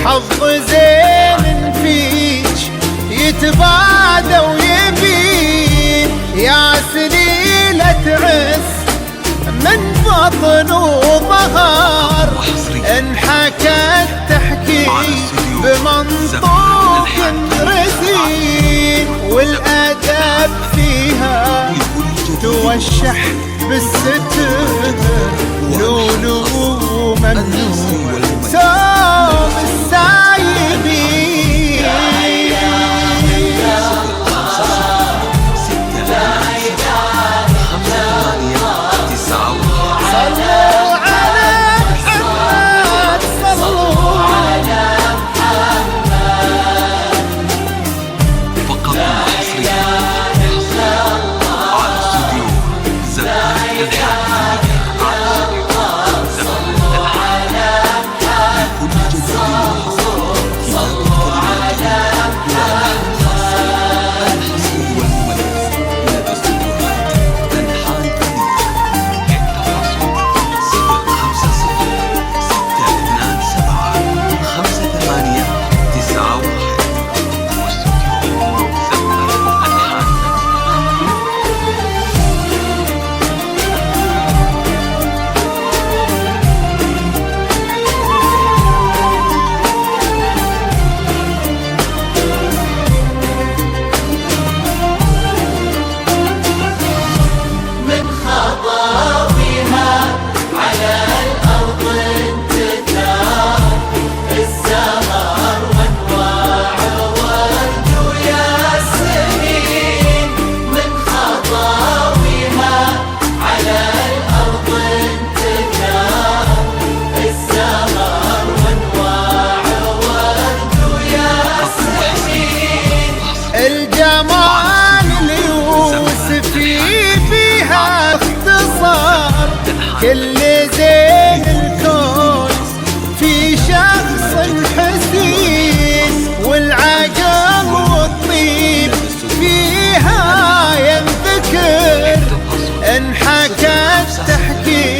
حظ زين فيك يتبادى ويبين، يا سليلة عز من بطن وظهر، انحكت تحكي بمنطوق رزين، والأدب فيها توشح بالستر، لولو ممنوع سوم السايبين. الجمال اليوسفي فيها اختصار، كل زين الكون في شخص حسين، والعقل والطيب فيها ينذكر، انحكت تحكي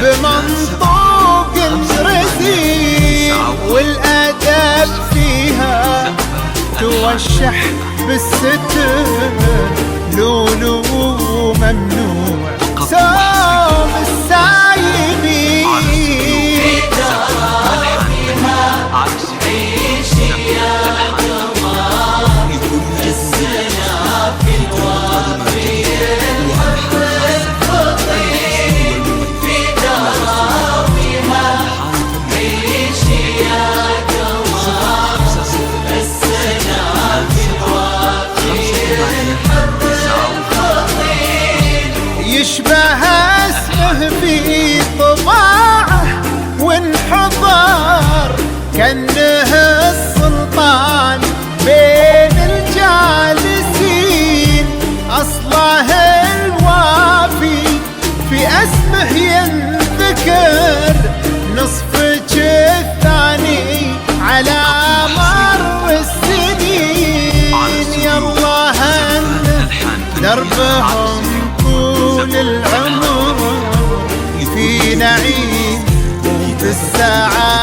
بمنطوق رزين، والأدب فيها توشح بالستر، لولو ممنوع سوم السايبين. عيشي يا قمر السنا في الوافي الفطير، في دراويها عيشي يا قمر السنا في الوافي الفطير، يشبه اسمه في طباعه وانحضر، كأنه السلطان بين الجالسين، أصله الوافي في اسمه ينذكر، نصفك الثاني على مر السنين، يالله هن دربهم طول العمر في نعيم وفي السعادة.